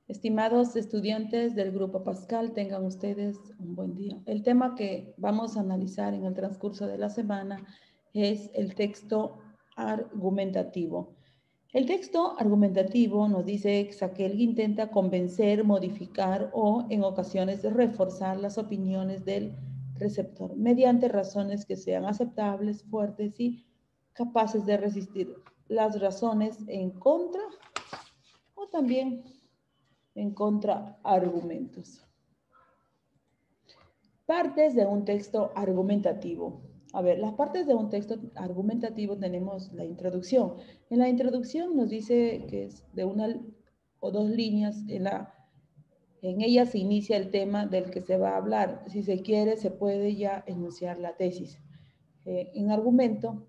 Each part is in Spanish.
Estimados estudiantes del Grupo Pascal, tengan ustedes un buen día. El tema que vamos a analizar en el transcurso de la semana es el texto argumentativo. El texto argumentativo nos dice que aquel que intenta convencer, modificar o en ocasiones reforzar las opiniones del receptor mediante razones que sean aceptables, fuertes y capaces de resistir las razones en contra o también en contraargumentos. Partes de un texto argumentativo. A ver, las partes de un texto argumentativo tenemos la introducción. En la introducción nos dice que es de una o dos líneas. En ella se inicia el tema del que se va a hablar. Si se quiere, se puede ya enunciar la tesis. En argumento,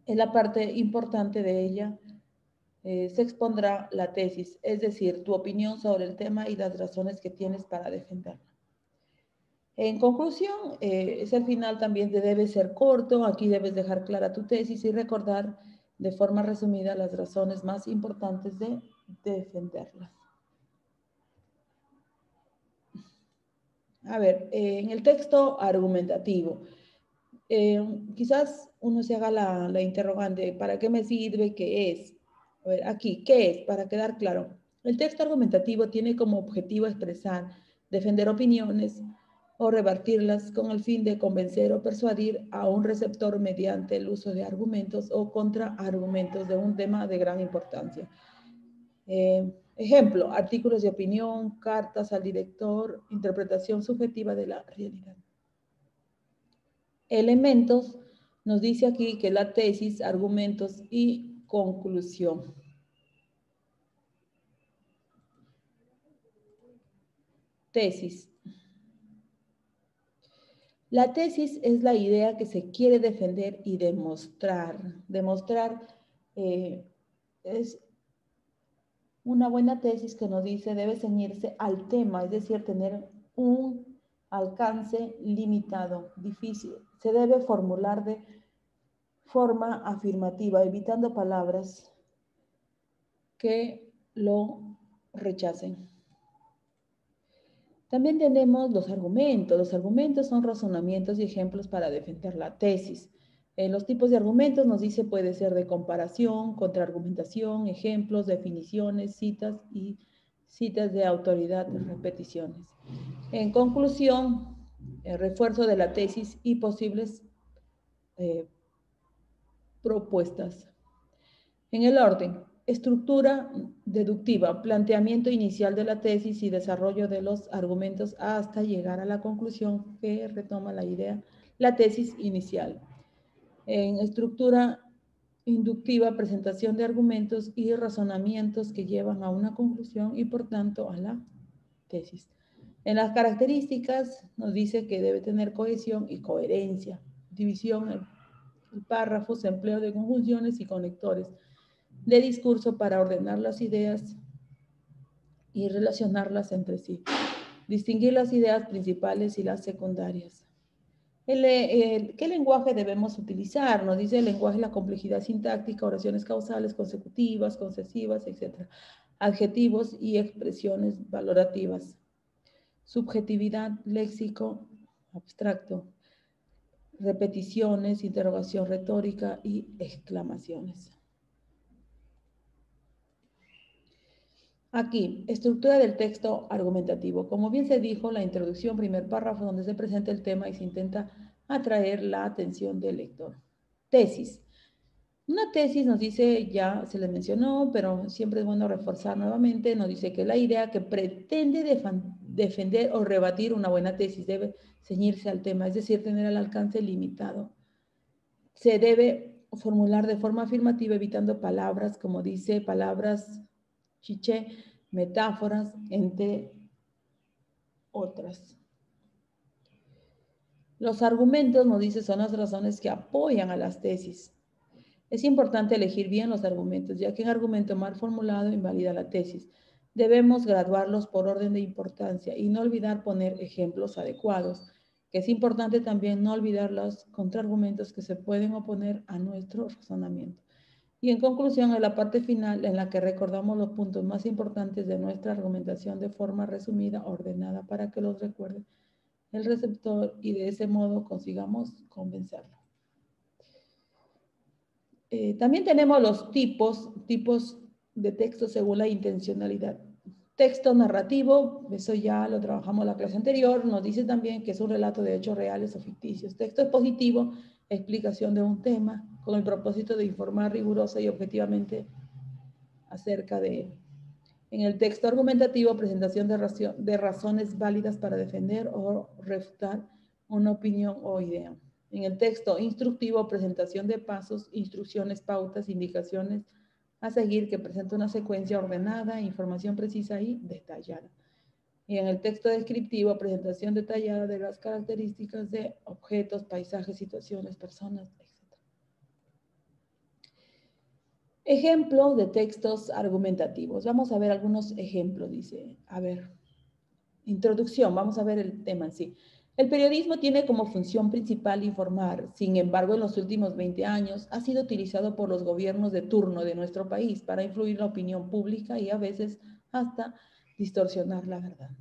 es la parte importante de ella. Se expondrá la tesis, es decir, tu opinión sobre el tema y las razones que tienes para defenderlo. En conclusión, es el final también debe ser corto, aquí debes dejar clara tu tesis y recordar de forma resumida las razones más importantes de defenderlas. A ver, en el texto argumentativo, quizás uno se haga la interrogante, ¿para qué me sirve? ¿Qué es? A ver, aquí, ¿qué es? Para quedar claro, el texto argumentativo tiene como objetivo expresar, defender opiniones o rebatirlas con el fin de convencer o persuadir a un receptor mediante el uso de argumentos o contraargumentos de un tema de gran importancia. Ejemplo, artículos de opinión, cartas al director, interpretación subjetiva de la realidad. Elementos, nos dice aquí que la tesis, argumentos y conclusión. Tesis. La tesis es la idea que se quiere defender y demostrar. Demostrar es una buena tesis que nos dice debe ceñirse al tema, es decir, tener un alcance limitado, difícil. Se debe formular de forma afirmativa, evitando palabras que lo rechacen. También tenemos los argumentos. Los argumentos son razonamientos y ejemplos para defender la tesis. Los tipos de argumentos nos dice puede ser de comparación, contraargumentación, ejemplos, definiciones, citas y citas de autoridad, repeticiones. En conclusión, el refuerzo de la tesis y posibles propuestas. En el orden, estructura deductiva, planteamiento inicial de la tesis y desarrollo de los argumentos hasta llegar a la conclusión que retoma la idea, la tesis inicial. En estructura inductiva, presentación de argumentos y razonamientos que llevan a una conclusión y por tanto a la tesis. En las características nos dice que debe tener cohesión y coherencia, división, párrafos, empleo de conjunciones y conectores de discurso para ordenar las ideas y relacionarlas entre sí. Distinguir las ideas principales y las secundarias. ¿Qué lenguaje debemos utilizar? Nos dice el lenguaje, la complejidad sintáctica, oraciones causales, consecutivas, concesivas, etc. Adjetivos y expresiones valorativas. Subjetividad, léxico, abstracto. Repeticiones, interrogación retórica y exclamaciones. Aquí, estructura del texto argumentativo. Como bien se dijo, la introducción, primer párrafo, donde se presenta el tema y se intenta atraer la atención del lector. Tesis. Una tesis nos dice, ya se les mencionó, pero siempre es bueno reforzar nuevamente, nos dice que la idea que pretende defender o rebatir una buena tesis debe ceñirse al tema, es decir, tener el alcance limitado. Se debe formular de forma afirmativa, evitando palabras, como dice, palabras chiché, metáforas, entre otras. Los argumentos, nos dice, son las razones que apoyan a las tesis. Es importante elegir bien los argumentos, ya que un argumento mal formulado invalida la tesis. Debemos graduarlos por orden de importancia y no olvidar poner ejemplos adecuados, que es importante también no olvidar los contraargumentos que se pueden oponer a nuestro razonamiento. Y en conclusión, en la parte final, en la que recordamos los puntos más importantes de nuestra argumentación de forma resumida, ordenada, para que los recuerde el receptor y de ese modo consigamos convencerlo. También tenemos los tipos de texto según la intencionalidad. Texto narrativo, eso ya lo trabajamos en la clase anterior, nos dice también que es un relato de hechos reales o ficticios. Texto expositivo, explicación de un tema, con el propósito de informar rigurosa y objetivamente acerca de él. En el texto argumentativo, presentación de razones válidas para defender o refutar una opinión o idea. En el texto instructivo, presentación de pasos, instrucciones, pautas, indicaciones a seguir que presenta una secuencia ordenada, información precisa y detallada. Y en el texto descriptivo, presentación detallada de las características de objetos, paisajes, situaciones, personas, etc. Ejemplos de textos argumentativos. Vamos a ver algunos ejemplos, dice. A ver, introducción, vamos a ver el tema en sí. El periodismo tiene como función principal informar. Sin embargo, en los últimos 20 años ha sido utilizado por los gobiernos de turno de nuestro país para influir la opinión pública y a veces hasta distorsionar la verdad.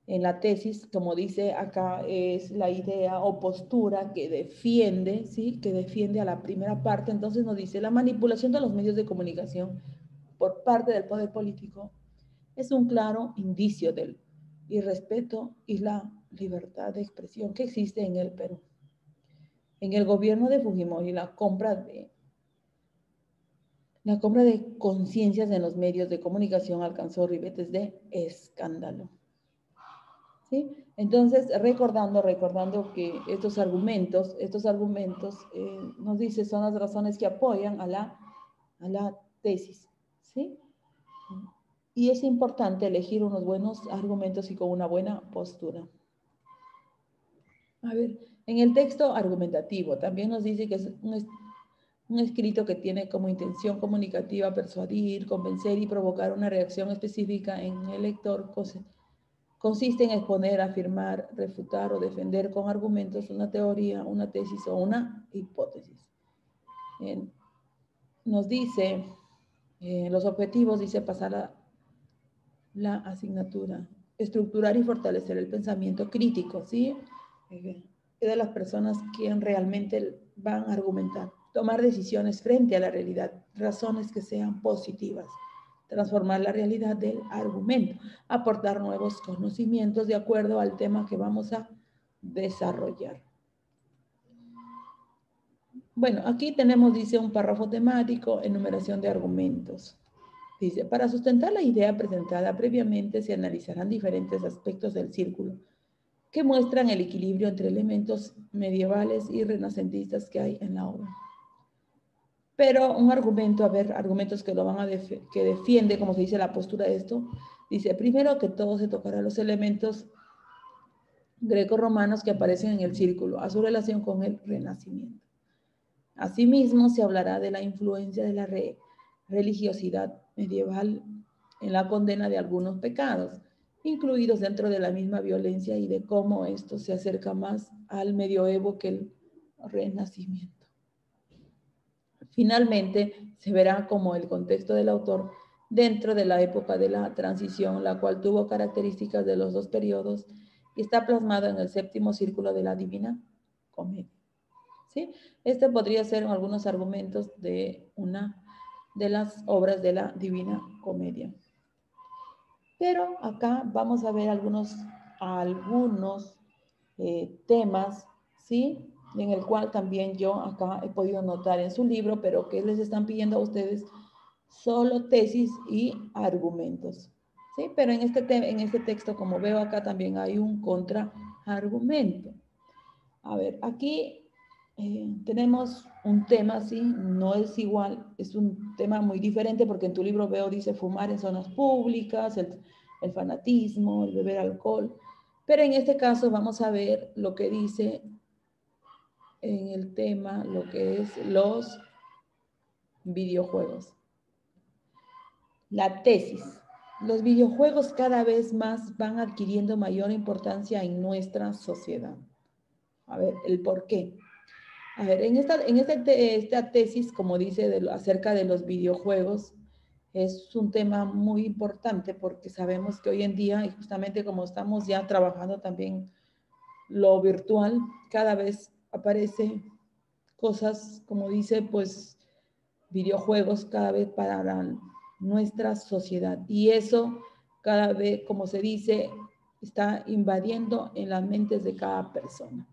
En la tesis, como dice acá, es la idea o postura que defiende, ¿sí? Que defiende a la primera parte. Entonces nos dice, la manipulación de los medios de comunicación por parte del poder político es un claro indicio del irrespeto y la libertad de expresión que existe en el Perú. En el gobierno de Fujimori, la compra de conciencias en los medios de comunicación alcanzó ribetes de escándalo. ¿Sí? Entonces, recordando que estos argumentos nos dice son las razones que apoyan a la tesis, ¿sí? Y es importante elegir unos buenos argumentos y con una buena postura. A ver, en el texto argumentativo también nos dice que es un escrito que tiene como intención comunicativa persuadir, convencer y provocar una reacción específica en el lector. Consiste en exponer, afirmar, refutar o defender con argumentos una teoría, una tesis o una hipótesis. Nos dice, los objetivos, dice pasar la asignatura, estructurar y fortalecer el pensamiento crítico, ¿sí? De las personas que realmente van a argumentar, tomar decisiones frente a la realidad, razones que sean positivas, transformar la realidad del argumento, aportar nuevos conocimientos de acuerdo al tema que vamos a desarrollar. Bueno, aquí tenemos, dice, un párrafo temático, enumeración de argumentos. Dice, para sustentar la idea presentada previamente se analizarán diferentes aspectos del círculo que muestran el equilibrio entre elementos medievales y renacentistas que hay en la obra. Pero un argumento, a ver, argumentos que lo van a que defiende, como se dice, la postura de esto, dice, primero que todo se tocará los elementos greco-romanos que aparecen en el círculo, a su relación con el Renacimiento. Asimismo, se hablará de la influencia de la religiosidad medieval en la condena de algunos pecados, incluidos dentro de la misma violencia, y de cómo esto se acerca más al medioevo que el Renacimiento. Finalmente, se verá como el contexto del autor dentro de la época de la transición, la cual tuvo características de los dos periodos y está plasmado en el séptimo círculo de la Divina Comedia. ¿Sí? Este podría ser algunos argumentos de una de las obras de la Divina Comedia. Pero acá vamos a ver algunos temas, ¿sí? En el cual también yo acá he podido notar en su libro, pero que les están pidiendo a ustedes solo tesis y argumentos, ¿sí? Pero en este texto, como veo acá, también hay un contraargumento. A ver, aquí tenemos un tema, ¿sí? No es igual, es un tema muy diferente porque en tu libro veo, dice fumar en zonas públicas, el fanatismo, el beber alcohol, pero en este caso vamos a ver lo que dice en el tema, lo que es los videojuegos. La tesis. Los videojuegos cada vez más van adquiriendo mayor importancia en nuestra sociedad. A ver, el por qué. A ver, esta tesis, como dice acerca de los videojuegos, es un tema muy importante porque sabemos que hoy en día, y justamente como estamos ya trabajando también lo virtual, cada vez aparece cosas, como dice, pues videojuegos cada vez para nuestra sociedad. Y eso cada vez, como se dice, está invadiendo en las mentes de cada persona.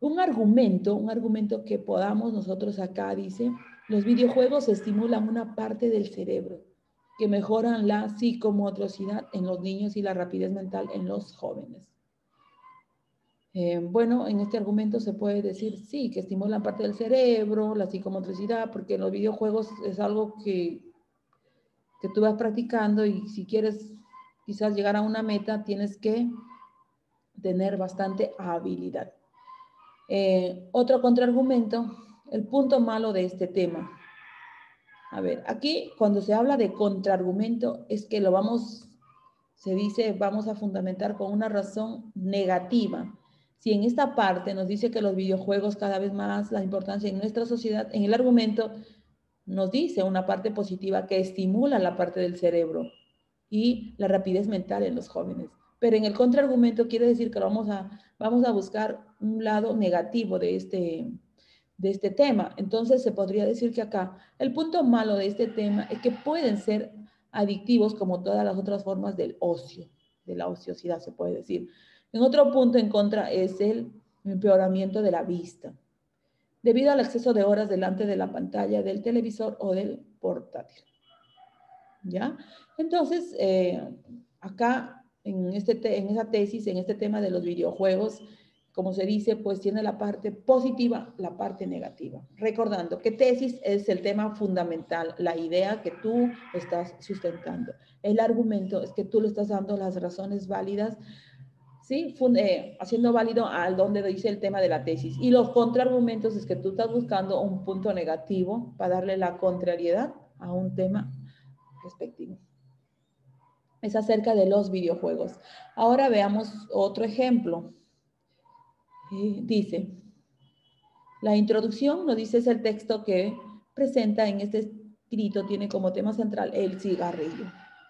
Un argumento que podamos nosotros acá, dice, los videojuegos estimulan una parte del cerebro que mejoran la psicomotricidad en los niños y la rapidez mental en los jóvenes. Bueno, en este argumento se puede decir, sí, que estimulan parte del cerebro, la psicomotricidad, porque en los videojuegos es algo que tú vas practicando y si quieres quizás llegar a una meta, tienes que tener bastante habilidad. Otro contraargumento, el punto malo de este tema. A ver, aquí cuando se habla de contraargumento es que se dice, vamos a fundamentar con una razón negativa. Si en esta parte nos dice que los videojuegos cada vez más la importancia en nuestra sociedad, en el argumento nos dice una parte positiva que estimula la parte del cerebro y la rapidez mental en los jóvenes. Pero en el contraargumento quiere decir que vamos a buscar un lado negativo de este tema. Entonces se podría decir que acá el punto malo de este tema es que pueden ser adictivos como todas las otras formas del ocio, de la ociosidad se puede decir. En otro punto en contra es el empeoramiento de la vista, debido al exceso de horas delante de la pantalla del televisor o del portátil. ¿Ya? Entonces, acá en esa tesis, en este tema de los videojuegos, como se dice, pues tiene la parte positiva, la parte negativa. Recordando que tesis es el tema fundamental, la idea que tú estás sustentando. El argumento es que tú le estás dando las razones válidas, ¿sí? Haciendo válido al donde dice el tema de la tesis. Y los contraargumentos es que tú estás buscando un punto negativo para darle la contrariedad a un tema respectivo. Es acerca de los videojuegos. Ahora veamos otro ejemplo. Dice, la introducción nos dice es el texto que presenta en este escrito, tiene como tema central el cigarrillo.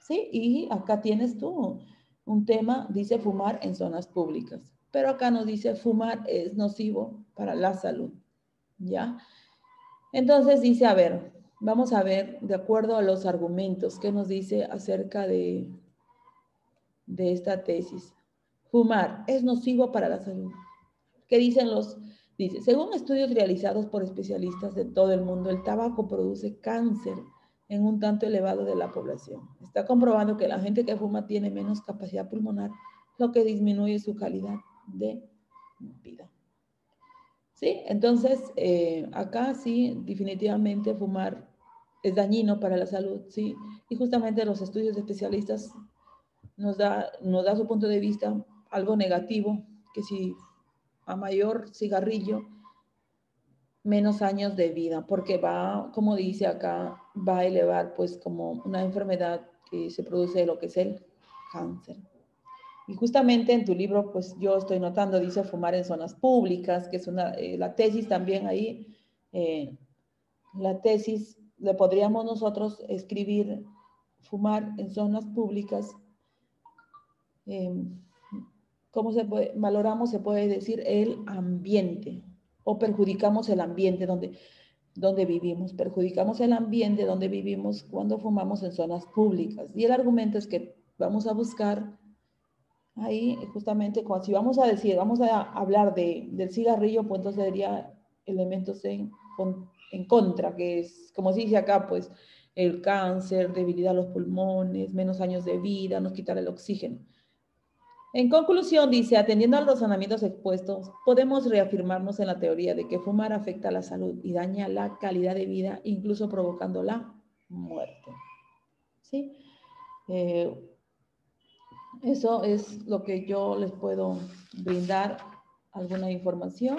¿Sí? Y acá tienes tú un tema, dice fumar en zonas públicas. Pero acá nos dice fumar es nocivo para la salud. ¿Ya? Entonces dice, a ver, vamos a ver de acuerdo a los argumentos que nos dice acerca de esta tesis. Fumar es nocivo para la salud. ¿Qué dicen Dice, según estudios realizados por especialistas de todo el mundo, el tabaco produce cáncer en un tanto elevado de la población. Está comprobando que la gente que fuma tiene menos capacidad pulmonar, lo que disminuye su calidad de vida. ¿Sí? Entonces, acá sí, definitivamente fumar es dañino para la salud, ¿sí? Y justamente los estudios de especialistas nos da su punto de vista algo negativo, que si a mayor cigarrillo, menos años de vida, porque va, como dice acá, va a elevar pues como una enfermedad que se produce lo que es el cáncer. Y justamente en tu libro, pues yo estoy notando, dice fumar en zonas públicas, que es la tesis también ahí, la tesis, le podríamos nosotros escribir fumar en zonas públicas, ¿cómo valoramos, se puede decir, el ambiente o perjudicamos el ambiente donde vivimos? Perjudicamos el ambiente donde vivimos cuando fumamos en zonas públicas. Y el argumento es que vamos a buscar ahí, justamente, si vamos a hablar del cigarrillo, pues entonces sería elementos en contra, que es, como se dice acá, pues el cáncer, debilidad a los pulmones, menos años de vida, nos quitar el oxígeno. En conclusión, dice, atendiendo a los razonamientos expuestos, podemos reafirmarnos en la teoría de que fumar afecta a la salud y daña la calidad de vida, incluso provocando la muerte. ¿Sí? Eso es lo que yo les puedo brindar, alguna información,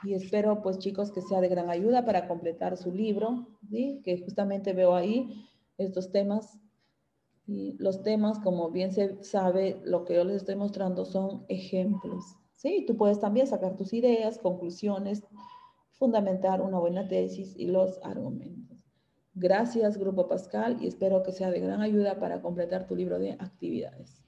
y espero, pues, chicos, que sea de gran ayuda para completar su libro, ¿sí? Que justamente veo ahí estos temas. Y los temas, como bien se sabe, lo que yo les estoy mostrando son ejemplos, ¿sí? Tú puedes también sacar tus ideas, conclusiones, fundamentar una buena tesis y los argumentos. Gracias, Grupo Pascal, y espero que sea de gran ayuda para completar tu libro de actividades.